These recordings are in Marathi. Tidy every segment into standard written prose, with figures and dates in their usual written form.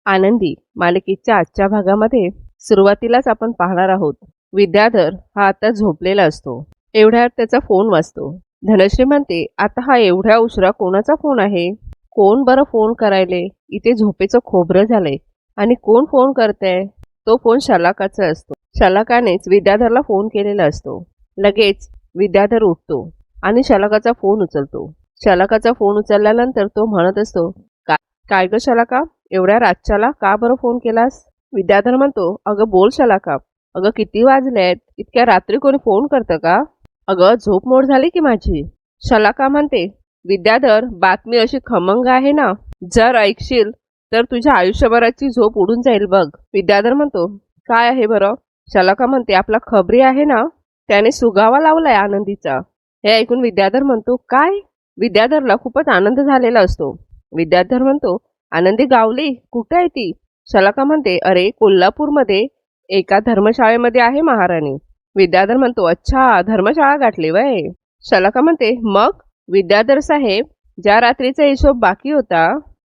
आनंदी मालिकेच्या आजच्या भागामध्ये सुरुवातीलाच आपण पाहणार आहोत. विद्याधर हा आता झोपलेला असतो. एवढ्यात त्याचा फोन वाजतो. धनश्री म्हणते, आता हा एवढ्या उशिरा कोणाचा फोन आहे? कोण बरं फोन करायले? इथे झोपेचं खोबरं झालंय आणि कोण फोन करतंय? तो फोन शलाकाचा असतो. शलाकानेच विद्याधरला फोन केलेला असतो. लगेच विद्याधर उठतो आणि शलाकाचा फोन उचलतो. शलाकाचा फोन उचलल्यानंतर तो म्हणत असतो, काय ग शलाका, एवढ्या रातच्याला का बरं फोन केलास? विद्याधर म्हणतो, अगं बोल शलाका, अगं किती वाजलेत? इतक्या रात्री कोणी फोन करतं का? अगं झोप मोड झाली की माझी. शलाका म्हणते, विद्याधर बातमी अशी खमंग आहे ना, जर ऐकशील तर तुझ्या आयुष्यभराची झोप उडून जाईल बघ. विद्याधर म्हणतो, काय आहे बरं? शलाका म्हणते, आपला खबरी आहे ना, त्याने सुगावा लावलाय आनंदीचा. हे ऐकून विद्याधर म्हणतो, काय? विद्याधरला खूपच आनंद झालेला असतो. विद्याधर म्हणतो, आनंदी गावली, कुठे आहे ती? शलाका म्हणते, अरे कोल्हापूरमध्ये एका धर्मशाळेमध्ये आहे महाराणी. विद्याधर म्हणतो, अच्छा धर्मशाळा गाठली वय. शलाका म्हणते, मग? विद्याधर साहेब, ज्या रात्रीचा हिशोब बाकी होता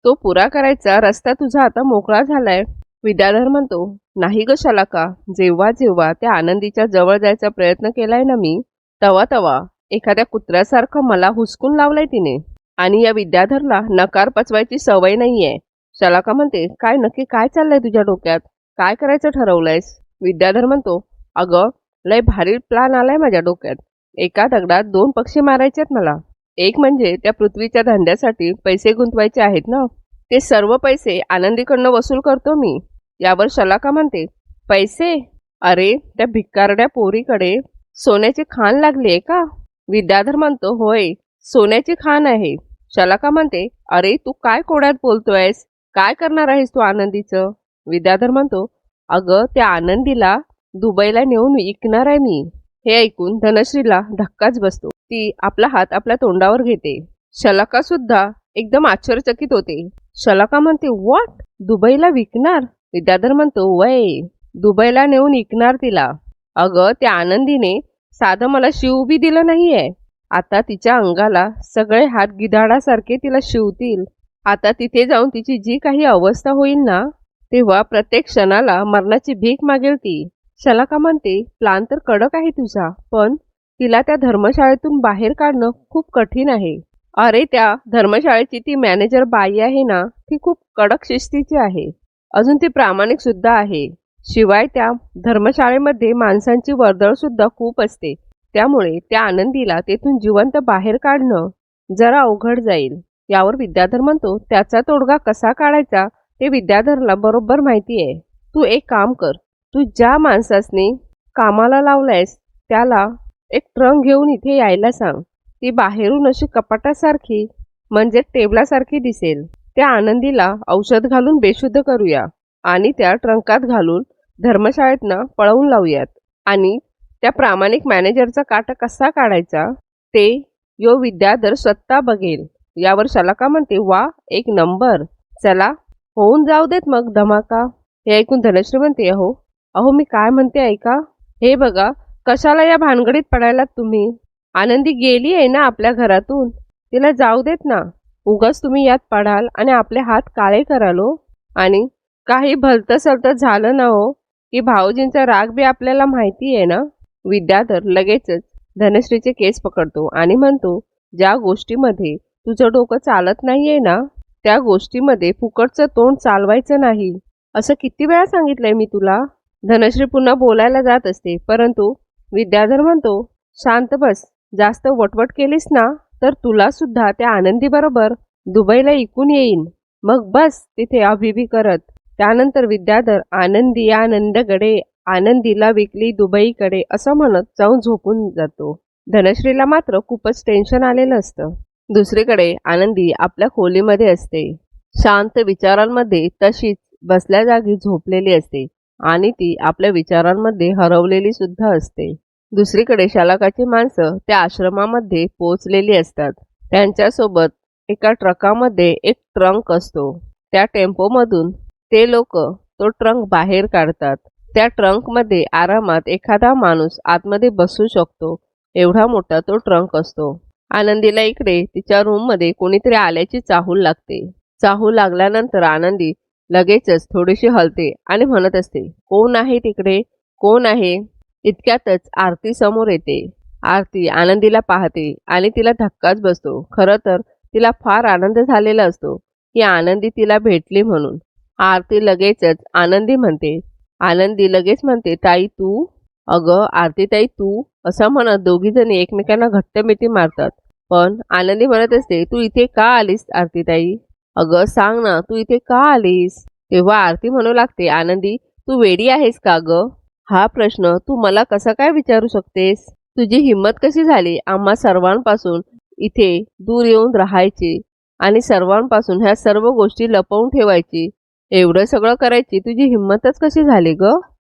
तो पुरा करायचा रस्ता तुझा आता मोकळा झालाय. विद्याधर म्हणतो, नाही ग शलाका, जेव्हा जेव्हा त्या आनंदीच्या जवळ जायचा प्रयत्न केलाय ना मी, तवा तवा एखाद्या कुत्र्यासारखं मला हुसकून लावलंय तिने. आणि या विद्याधरला नकार पचवायची सवय नाहीये. शलाका म्हणते, काय नक्की काय चाललंय तुझ्या डोक्यात? काय करायचं ठरवलंयस? विद्याधर म्हणतो, अगं लय भारी प्लान आलाय माझ्या डोक्यात. एका दगडात दोन पक्षी मारायचेत मला. एक म्हणजे त्या पृथ्वीच्या धंद्यासाठी पैसे गुंतवायचे आहेत ना, ते सर्व पैसे आनंदीकडनं वसूल करतो मी. यावर शलाका म्हणते, पैसे? अरे त्या भिकारड्या पोरीकडे सोन्याची खाण लागली आहे का? विद्याधर म्हणतो, होय सोन्याची खाण आहे. शलाका म्हणते, अरे तू काय कोड्यात बोलतोयस? काय करणार आहेस तू आनंदीचं? विद्याधर म्हणतो, अगं त्या आनंदीला दुबईला नेऊन विकणार आहे मी. हे ऐकून धनश्रीला धक्काच बसतो. ती आपला हात आपल्या तोंडावर घेते. शलाका सुद्धा एकदम आश्चर्यचकित होते. शलाका म्हणते, व्हॉट? दुबईला विकणार? विद्याधर म्हणतो, वय दुबईला नेऊन विकणार तिला. अगं त्या आनंदीने साधं मला शिव बी दिलं नाहीये. आता तिच्या अंगाला सगळे हात गिधाडासारखे तिला शिवतील. आता तिथे जाऊन तिची जी काही अवस्था होईल ना, तेव्हा प्रत्येक क्षणाला मरणाची भीक मागेल ती. शलाका म्हणते, प्लान तर कडक आहे तुझा, पण तिला त्या धर्मशाळेतून बाहेर काढणं खूप कठीण आहे. अरे त्या धर्मशाळेची ती मॅनेजर बाई आहे ना, ती खूप कडक शिस्तीची आहे. अजून ती प्रामाणिक सुद्धा आहे. शिवाय त्या धर्मशाळेमध्ये माणसांची वर्दळ सुद्धा खूप असते. त्यामुळे त्या आनंदीला तेथून जिवंत बाहेर काढणं जरा अवघड जाईल. यावर विद्याधर म्हणतो, त्याचा तोडगा कसा काढायचा ते विद्याधरला बरोबर माहिती आहे. तू एक काम कर, तू ज्या माणसासने कामाला लावलायस त्याला एक ट्रंक घेऊन इथे यायला सांग. ती बाहेरून अशी कपाटासारखी म्हणजे टेबलासारखी दिसेल. त्या आनंदीला औषध घालून बेशुद्ध करूया आणि त्या ट्रंकात घालून धर्मशाळेतनं पळवून लावूयात. आणि त्या प्रामाणिक मॅनेजरचा काटा कसा काढायचा ते यो विद्याधर स्वतः बघेल. यावर शलाका म्हणते, वा एक नंबर, चला होऊन जाऊ देत मग धमाका. हे ऐकून धनश्री म्हणते, अहो अहो मी काय म्हणते ऐका. हे बघा, कशाला या भानगडीत पडायलात तुम्ही? आनंदी गेली आहे ना आपल्या घरातून, तिला जाऊ देत ना. उगाच तुम्ही यात पडाल आणि आपले हात काळे करालो. आणि काही भलतं सलतं झालं ना हो, की भाऊजींचा राग बी आपल्याला माहिती आहे ना. विद्याधर लगेचच धनश्रीचे केस पकडतो आणि म्हणतो, ज्या गोष्टीमध्ये तुझं डोकं चालत नाहीये ना, त्या गोष्टीमध्ये फुकटचं तोंड चालवायचं नाही. असं किती वेळा सांगितलंय मी तुला? धनश्री पुन्हा बोलायला जात असते, परंतु विद्याधर म्हणतो, शांत बस. जास्त वटवट केलीस ना तर तुला सुद्धा त्या आनंदी बरोबर दुबईला इकून येईन. मग बस तिथे अभिभी करत. त्यानंतर विद्याधर आनंदी आनंदगडे, आनंदीला विकली दुबईकडे असं म्हणत जाऊन झोपून जातो. धनश्रीला मात्र खूपच टेन्शन आलेलं असतं. दुसरीकडे आनंदी आपल्या खोलीमध्ये असते. शांत विचारांमध्ये तशीच बसल्या जागी झोपलेली असते आणि ती आपल्या विचारांमध्ये हरवलेली सुद्धा असते. दुसरीकडे शलाकाची माणसं त्या आश्रमामध्ये पोहोचलेली असतात. त्यांच्यासोबत एका ट्रकामध्ये एक ट्रंक असतो. त्या टेम्पोमधून ते लोक तो ट्रंक बाहेर काढतात. त्या ट्रंकमध्ये आरामात एखादा माणूस आतमध्ये बसू शकतो, एवढा मोठा तो ट्रंक असतो. आनंदीला इकडे तिच्या रूममध्ये कोणीतरी आल्याची चाहूल लागते. चाहूल लागल्यानंतर आनंदी लगेचच थोडीशी हलते आणि म्हणत असते, कोण आहे तिकडे, कोण आहे? इतक्यातच आरती समोर येते. आरती आनंदीला पाहते आणि तिला धक्काच बसतो. खरं तर तिला फार आनंद झालेला असतो की आनंदी तिला भेटली म्हणून. आरती लगेचच आनंदी लगेच म्हणते, ताई तू? अगं आरती ताई तू? असं म्हणत दोघी जणी एकमेकांना घट्ट मिठी मारतात. पण आनंदी म्हणत असते, तू इथे का आलीस आरती ताई? अगं सांग ना, तू इथे का आलीस? तेव्हा आरती म्हणू लागते, आनंदी तू वेडी आहेस का ग? हा प्रश्न तू मला कसा काय विचारू शकतेस? तुझी हिंमत कशी झाली आम्हा सर्वांपासून इथे दूर येऊन राहायची आणि सर्वांपासून ह्या सर्व गोष्टी लपवून ठेवायची? एवढं सगळं करायची तुझी हिंमतच कशी झाली ग?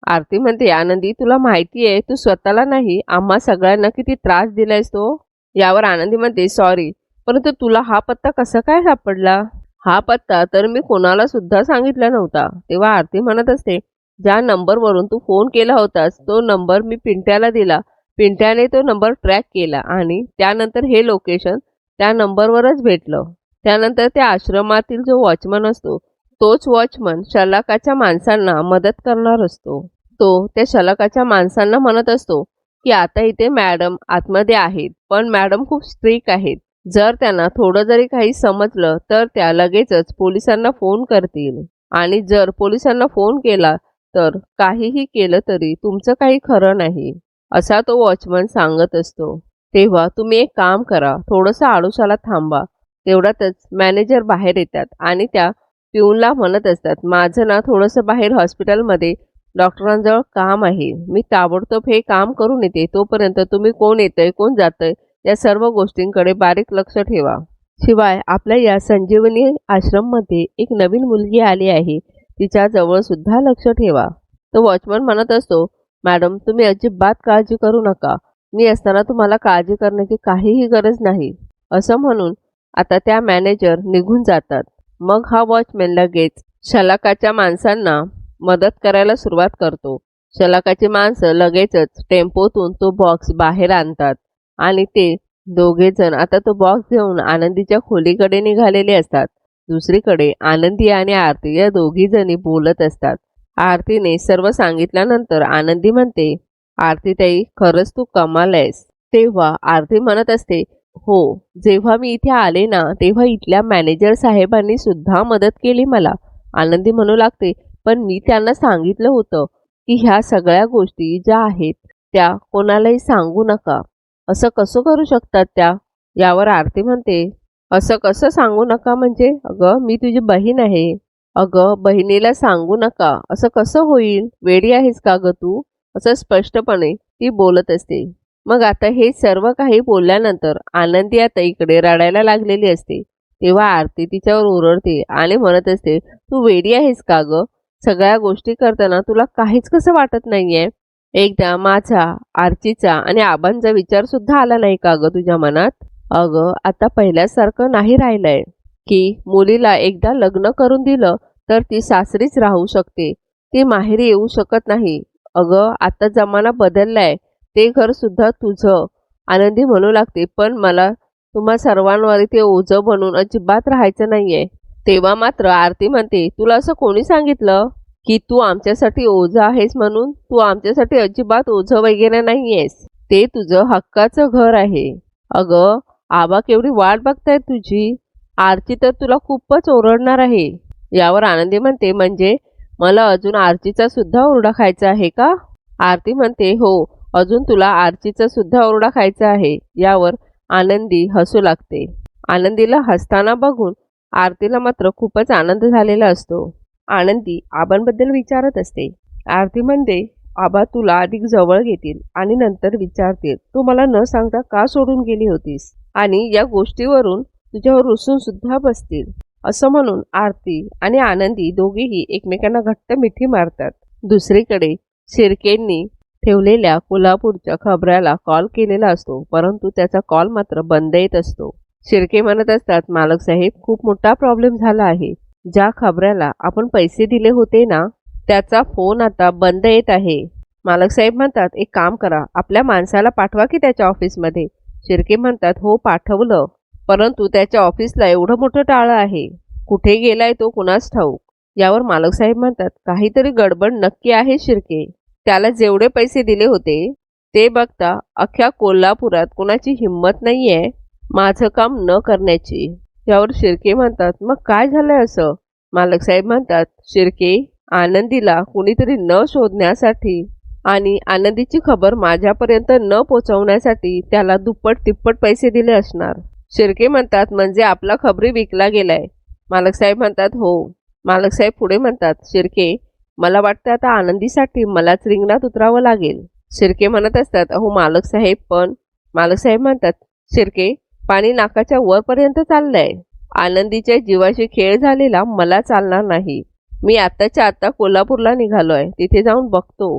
आरती म्हणते, आनंदी तुला माहिती आहे तू स्वतःला नाही आम्हा सगळ्यांना किती त्रास दिलायस तो? यावर आनंदी म्हणते, सॉरी, परंतु तुला हा पत्ता कसा काय सापडला? हा पत्ता तर मी कोणाला सुद्धा सांगितला नव्हता. तेव्हा आरती म्हणत असते, ज्या नंबरवरून तू फोन केला होतास तो नंबर मी पिंट्याला दिला. पिंट्याने तो नंबर ट्रॅक केला आणि त्यानंतर हे लोकेशन त्या नंबरवरच भेटलं. त्यानंतर त्या आश्रमातील जो वॉचमन असतो तोच वॉचमन शलाकाच्या माणसांना मदत करणार असतो. तो त्या शलाकाच्या माणसांना म्हणत असतो की आता इथे मॅडम आतमध्ये आहेत, पण मॅडम खूप स्ट्रिक्ट आहेत. जर त्यांना थोडं जरी काही समजलं तर त्या लगेचच पोलिसांना फोन करतील आणि जर पोलिसांना फोन केला तर काहीही केलं तरी तुमचं काही खरं नाही, असा तो वॉचमन सांगत असतो. तेव्हा तुम्ही एक काम करा, थोडंसं आडोशाला थांबा. तेवढ्यातच मॅनेजर बाहेर येतात आणि त्या पिऊनला म्हणत असतात, माझं ना थोडंसं बाहेर हॉस्पिटलमध्ये डॉक्टरांजवळ काम आहे, मी ताबडतोब हे काम करून येते. तोपर्यंत तुम्ही कोण येतंय कोण जातंय या सर्व गोष्टींकडे बारीक लक्ष ठेवा. शिवाय आपल्या या संजीवनी आश्रममध्ये एक नवीन मुलगी आली आहे, तिच्याजवळ सुद्धा लक्ष ठेवा. तो वॉचमन म्हणत असतो, मॅडम तुम्ही अजिबात काळजी करू नका, मी असताना तुम्हाला काळजी करण्याची काहीही गरज नाही, असं म्हणून आता त्या मॅनेजर निघून जातात. मग हा वॉचमॅन लगेच शलाकाच्या माणसांना मदत करायला सुरुवात करतो. शलाकाची माणसं लगेचच टेम्पोतून तो बॉक्स बाहेर आणतात आणि ते दोघे जण आता तो बॉक्स घेऊन आनंदीच्या खोलीकडे निघालेले असतात. दुसरीकडे आनंदी आणि आरती या दोघी जणी बोलत असतात. आरतीने सर्व सांगितल्यानंतर आनंदी म्हणते, आरती ताई खरंच तू कमाल आहेस. तेव्हा आरती म्हणत असते, हो, जेव्हा मी इथे आले ना तेव्हा इथल्या मॅनेजर साहेबांनी सुद्धा मदत केली मला. आनंदी म्हणू लागते, पण मी त्यांना सांगितलं होतं की ह्या सगळ्या गोष्टी ज्या आहेत त्या कोणालाही सांगू नका. असं कसं करू शकतात त्या? यावर आरती म्हणते, असं कसं सांगू नका म्हणजे? अगं मी तुझी बहीण आहे. अगं बहिणीला सांगू नका असं कसं होईल? वेडी आहेस का ग तू? असं स्पष्टपणे ती बोलत असते. मग आता हे सर्व काही बोलल्यानंतर आनंदी आता इकडे रडायला लागलेली असते. तेव्हा आरती तिच्यावर ओरडते आणि म्हणत असते, तू वेडी आहेस का ग? सगळ्या गोष्टी करताना तुला काहीच कसं वाटत नाहीये? एकदा माझा, आरचीचा आणि आबांचा विचार सुद्धा आला नाही का ग तुझ्या मनात? अगं आता पहिल्यासारखं नाही राहिलंय की मुलीला एकदा लग्न करून दिलं तर ती सासरीच राहू शकते, ती माहेरी येऊ शकत नाही. अगं आता जमाना बदललाय, ते घर सुद्धा तुझं. आनंदी म्हणू लागते, पण मला तुम्हा सर्वांवर ते ओझं बनून अजिबात राहायचं नाहीये. तेव्हा मात्र आरती म्हणते, तुला असं कोणी सांगितलं की तू आमच्यासाठी ओझं आहेस म्हणून? तू आमच्यासाठी अजिबात ओझं वगैरे नाहीयेस, ते तुझं हक्काचं घर आहे. अगं आबा केवढी वाट बघतायत तुझी. आरची तर तुला खूपच ओरडणार आहे. यावर आनंदी म्हणते, म्हणजे मला अजून आरचीचा सुद्धा ओरडा खायचा आहे का? आरती म्हणते, हो, अजून तुला आरचीचा सुद्धा ओरडा खायचा आहे. यावर आनंदी हसू लागते. आनंदीला हसताना बघून आरतीला मात्र खूपच आनंद झालेला असतो. आनंदी आबांबद्दल विचारत असते. आरती म्हणते, आबा तुला अधिक जवळ घेतील आणि नंतर विचारतील, तू मला न सांगता का सोडून गेली होतीस आणि या गोष्टीवरून तुझ्यावर रुसून सुद्धा बसतील. असं म्हणून आरती आणि आनंदी दोघेही एकमेकांना घट्ट मिठी मारतात. दुसरीकडे शिर्केंनी ठेवलेल्या कोल्हापूरच्या खबऱ्याला कॉल केलेला असतो, परंतु त्याचा कॉल मात्र बंद येत असतो. शिर्के म्हणत असतात, मालक साहेब खूप मोठा प्रॉब्लेम झाला आहे. ज्या खबऱ्याला आपण पैसे दिले होते ना त्याचा फोन आता बंद येत आहे. मालक साहेब म्हणतात, एक काम करा, आपल्या माणसाला पाठवा की त्याच्या ऑफिसमध्ये. शिर्के म्हणतात, हो पाठवलं, परंतु त्याच्या ऑफिसला एवढं मोठं टाळं आहे, कुठे गेलाय तो कुणास ठाऊक. यावर मालक साहेब म्हणतात, काहीतरी गडबड नक्की आहे शिर्के. त्याला जेवढे पैसे दिले होते ते बघता अख्ख्या कोल्हापुरात कोणाची हिंमत नाहीये माझं काम न करण्याची. यावर शिर्के म्हणतात, मग काय झालंय असं? मालक साहेब म्हणतात, शिर्के, आनंदीला कुणीतरी न शोधण्यासाठी आणि आनंदीची खबर माझ्यापर्यंत न पोहोचवण्यासाठी त्याला दुप्पट तिप्पट पैसे दिले असणार. शिर्के म्हणतात, म्हणजे आपला खबरी विकला गेलाय. मालक साहेब म्हणतात, हो. मालक साहेब पुढे म्हणतात, शिर्के, मला वाटतं आता आनंदीसाठी मलाच रिंगणात उतरावं लागेल. शिर्के म्हणत असतात, अहो मालक साहेब, पण. मालक साहेब म्हणतात, शिर्के, पाणी नाकाच्या वरपर्यंत चाललंय. आनंदीच्या जीवाशी खेळ झालेला मला चालणार नाही. मी आत्ताच्या आत्ता कोल्हापूरला निघालोय. तिथे जाऊन बघतो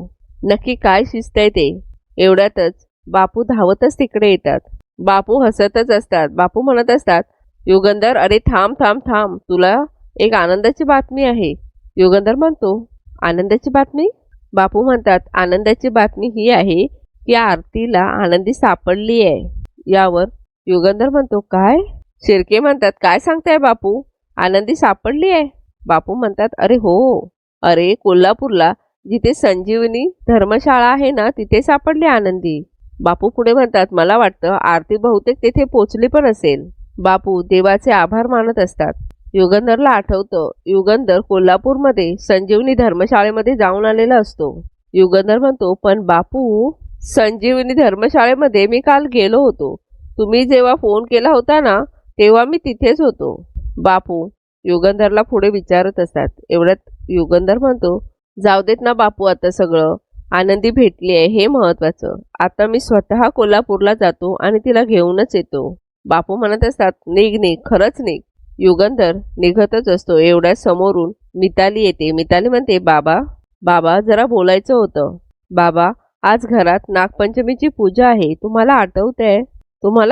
नक्की काय शिस्त आहे ते. एवढ्यातच बापू धावतच तिकडे येतात. बापू हसतच असतात. बापू म्हणत असतात, युगंधर, अरे थांब थांब थांब, तुला एक आनंदाची बातमी आहे. युगंधर म्हणतो, आनंदाची बातमी? बापू म्हणतात, आनंदाची बातमी ही आहे की आरतीला आनंदी सापडली आहे. यावर युगंधर म्हणतो, काय? शिर्के म्हणतात, काय सांगताय बापू, आनंदी सापडली आहे? बापू म्हणतात, अरे हो, अरे कोल्हापूरला जिथे संजीवनी धर्मशाळा आहे ना, तिथे सापडली आनंदी. बापू पुढे म्हणतात, मला वाटतं आरती बहुतेक तेथे पोचली पण असेल. बापू देवाचे आभार मानत असतात. युगंधरला आठवतं, युगंधर कोल्हापूरमध्ये संजीवनी धर्मशाळेमध्ये जाऊन आलेला असतो. युगंधर म्हणतो, पण बापू, संजीवनी धर्मशाळेमध्ये मी काल गेलो होतो. तुम्ही जेव्हा फोन केला होता ना, तेव्हा मी तिथेच होतो. बापू युगंधरला पुढे विचारत असतात. एवढ्यात युगंधर म्हणतो, जाऊ देत ना बापू आता सगळं. आनंदी भेटली आहे हे महत्वाचं. आता मी स्वतः कोल्हापूरला जातो आणि तिला घेऊनच येतो. बापू म्हणत असतात, निघ निघ, खरंच निघ. युगंधर निघतच असतो. एवढ्या समोरून मिताली येते. मिताली म्हणते, बाबा, बाबा, जरा बोलायचं होतं. बाबा, आज घरात नागपंचमीची पूजा आहे. तुम्हाला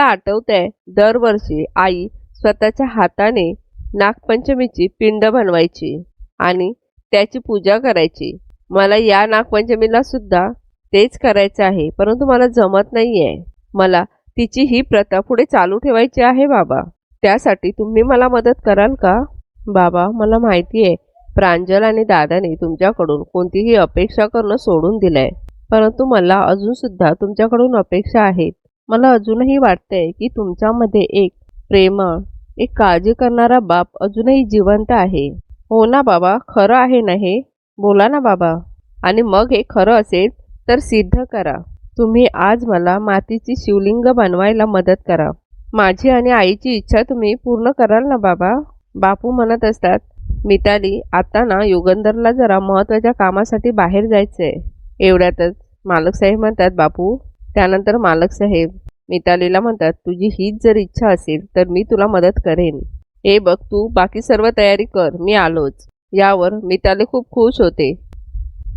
आठवतंय दरवर्षी आई स्वतःच्या हाताने नागपंचमीची पिंड बनवायची आणि त्याची पूजा करायची. मला या नागपंचमीला सुद्धा तेच करायचं आहे, परंतु मला जमत नाहीये. मला तिची ही प्रथा पुढे चालू ठेवायची आहे बाबा. त्यासाठी तुम्ही मला मदत कराल का? बाबा, मला माहिती आहे प्रांजल आणि दादाने तुमच्याकडून कोणतीही अपेक्षा करणं सोडून दिलंय, परंतु मला अजून सुद्धा तुमच्याकडून अपेक्षा आहेत. मला अजूनही वाटतंय की तुमच्यामध्ये एक प्रेमळ, एक काळजी करणारा बाप अजूनही जिवंत आहे. हो ना बाबा, खरं आहे ना हे? बोला ना बाबा. आणि मग हे खरं असेल तर सिद्ध करा. तुम्ही आज मला मातीची शिवलिंग बनवायला मदत करा. माझी आणि आईची इच्छा तुम्ही पूर्ण कराल ना बाबा? बापू म्हणत असतात, मिताली, आता ना युगंधरला जरा महत्त्वाच्या कामासाठी बाहेर जायचंय. एवढ्यातच मालक साहेब म्हणतात, बापू. त्यानंतर मालक साहेब मितालीला म्हणतात, तुझी हीच जर इच्छा असेल तर मी तुला मदत करेन. हे बघ, तू बाकी सर्व तयारी कर, मी आलोच. यावर मिताली खूप खुश होते.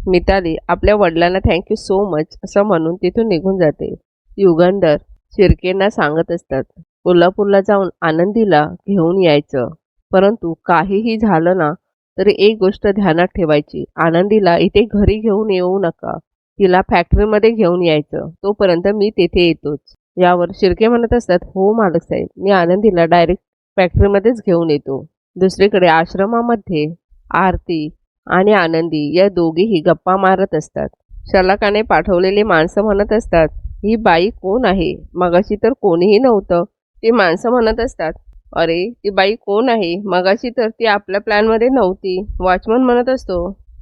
मिताली आपल्या वडिलांना थँक्यू सो मच असं म्हणून तिथून निघून जाते. युगंधर शिर्केंना सांगत असतात, कोल्हापूरला जाऊन आनंदीला घेऊन यायचं. परंतु काहीही झालं ना तरी एक गोष्ट ध्यानात ठेवायची, आनंदीला इथे घरी घेऊन येऊ नका. तिला फॅक्टरीमध्ये घेऊन यायचं. तोपर्यंत मी तेथे येतोच. यावर शिर्के म्हणत असतात, हो मालक साहेब, मी आनंदीला डायरेक्ट फॅक्टरीमध्येच घेऊन येतो. दुसरीकडे आश्रमामध्ये आरती आणि आनंदी या दोघीही गप्पा मारत असतात. शलाकाने पाठवलेली माणसं म्हणत असतात, ही बाई कोण आहे? मगाशी तर कोणीही नव्हतं. ती माणसं म्हणत असतात, अरे ती बाई कोण आहे? मगाशी तर ती आपल्या प्लॅनमध्ये नव्हती. वॉचमन म्हणत असतो,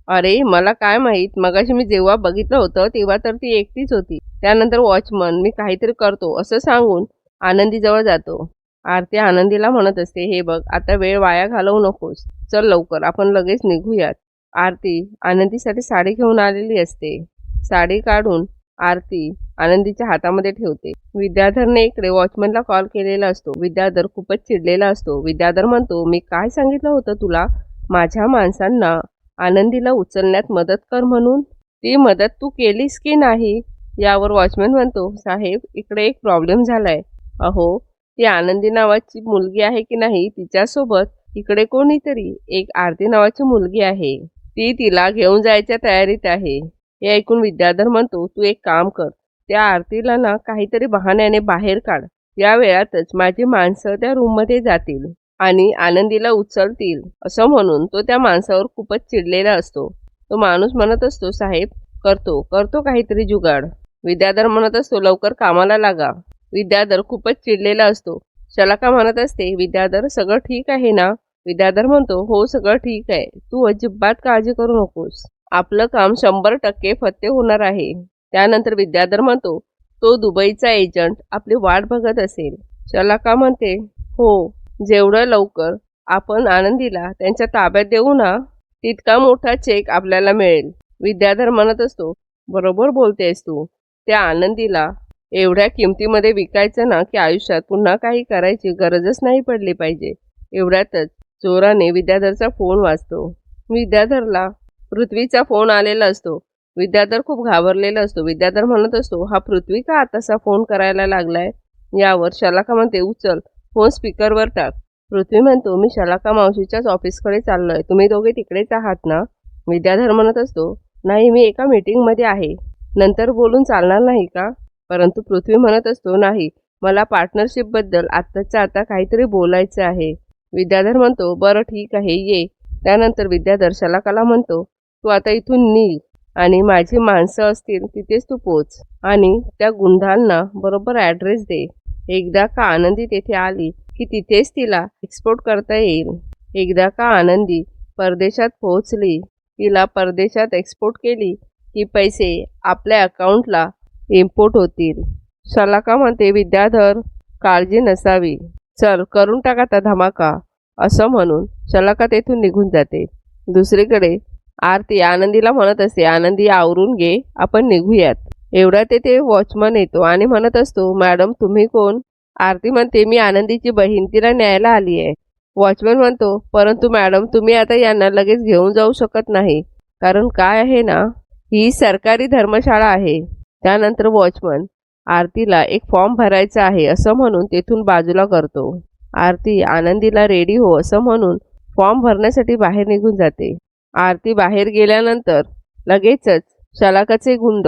अरे मला काय माहीत, मगाशी मी जेव्हा बघितलं होतं तेव्हा तर ती एकटीच होती. त्यानंतर वॉचमन, मी काहीतरी करतो असं सांगून आनंदीजवळ जातो. आरती आनंदीला म्हणत असते, हे बघ, आता वेळ वाया घालवू नकोस. चल लवकर, आपण लगेच निघूयात. आरती आनंदीसाठी साडी घेऊन आलेली असते. साडी काढून आरती आनंदीच्या हातामध्ये ठेवते. विद्याधरने इकडे वॉचमनला कॉल केलेला असतो. विद्याधर खूपच चिडलेला असतो. विद्याधर म्हणतो, मी काय सांगितलं होतं तुला? माझ्या माणसांना आनंदीला उचलण्यात मदत कर म्हणून. ती मदत तू केलीस की नाही? यावर वॉचमन म्हणतो, साहेब, इकडे एक प्रॉब्लेम झालाय. अहो, ती आनंदी नावाची मुलगी आहे की नाही, तिच्यासोबत इकडे कोणीतरी एक आरती नावाची मुलगी आहे. ती तिला घेऊन जायच्या तयारीत आहे. हे ऐकून विद्याधर म्हणतो, तू एक काम कर, त्या आरतीला ना काहीतरी बहाण्याने बाहेर काढ. या वेळातच माझी माणसं त्या रूममध्ये जातील. आणि आनंदीला उचलतील असं म्हणून तो त्या माणसावर खूपच चिडलेला असतो. तो माणूस म्हणत असतो, साहेब करतो करतो काहीतरी जुगाड. विद्याधर म्हणत असतो, लवकर कामाला लागा. विद्याधर खूपच चिडलेला असतो. शलाका म्हणत असते, विद्याधर सगळं ठीक आहे ना? विद्याधर म्हणतो, हो सगळं ठीक आहे, तू अजिबात काळजी करू नकोस. आपलं काम 100% फत्ते होणार आहे. त्यानंतर विद्याधर म्हणतो, तो दुबईचा एजंट आपली वाट बघत असेल. शलाका म्हणते, हो, जेवढं लवकर आपण आनंदीला त्यांच्या ताब्यात देऊ ना, तितका मोठा चेक आपल्याला मिळेल. विद्याधर म्हणत असतो, बरोबर बोलतेस तू. त्या आनंदीला एवढ्या किमतीमध्ये विकायचं ना की आयुष्यात पुन्हा काही करायची गरजच नाही पडली पाहिजे. एवढ्यातच जोराने विद्याधरचा फोन वाजतो. विद्याधरला पृथ्वीचा फोन आलेला असतो. विद्याधर खूप घाबरलेला असतो. विद्याधर म्हणत असतो, हा पृथ्वी का आतासा फोन करायला लागलाय? यावर शलाका म्हणते, उचल, फोन स्पीकरवर टाक. पृथ्वी म्हणतो, मी शलाका मावशीच्याच ऑफिसकडे चाललोय, तुम्ही दोघे तिकडेच आहात ना? विद्याधर म्हणत असतो, नाही, मी एका मीटिंगमध्ये आहे, नंतर बोलून चालणार नाही का? परंतु पृथ्वी म्हणत असतो, नाही, मला पार्टनरशिपबद्दल आत्ताच्या आता काहीतरी बोलायचं आहे. विद्याधर म्हणतो, बरं ठीक आहे, ये. त्यानंतर विद्याधर शलाकाला म्हणतो, तू आता इथून निघ आणि माझी माणसं असतील तिथेच तू पोच आणि त्या गुंडांना बरोबर ॲड्रेस दे. एकदा का आनंदी तेथे आली की तिथेच तिला एक्सपोर्ट करता येईल. एकदा का आनंदी परदेशात पोहोचली, तिला परदेशात एक्सपोर्ट केली की पैसे आपल्या अकाउंटला इम्पोर्ट होतील. शलाका म्हणते, विद्याधर काळजी नसावी, चल करून टाक आता धमाका. असं म्हणून शलाका तेथून निघून जाते. दुसरीकडे आरती आनंदीला म्हणत असते, आनंदी आवरून घे, आपण निघूयात. एवढा तेथे वॉचमन येतो आणि म्हणत असतो, मॅडम तुम्ही कोण? आरती म्हणते, मी आनंदीची बहीण, तिला न्यायला आली आहे. वॉचमन म्हणतो, परंतु मॅडम तुम्ही आता यांना लगेच घेऊन जाऊ शकत नाही, कारण काय आहे ना, ही सरकारी धर्मशाळा आहे. त्यानंतर वॉचमन आरतीला एक फॉर्म भरायचा आहे असं म्हणून तेथून बाजूला करतो. आरती आनंदीला रेडी हो असं म्हणून फॉर्म भरण्यासाठी बाहेर निघून जाते. आरती बाहेर गेल्यानंतर लगेचच शलाकाचे गुंड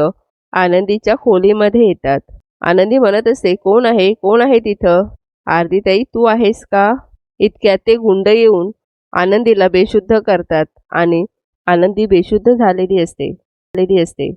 आनंदीच्या खोलीमध्ये येतात. आनंदी म्हणत असते, कोण आहे, कोण आहे तिथं? आरती ताई तू आहेस का? इतक्यात ते गुंड येऊन आनंदीला बेशुद्ध करतात आणि आनंदी बेशुद्ध झालेली असते.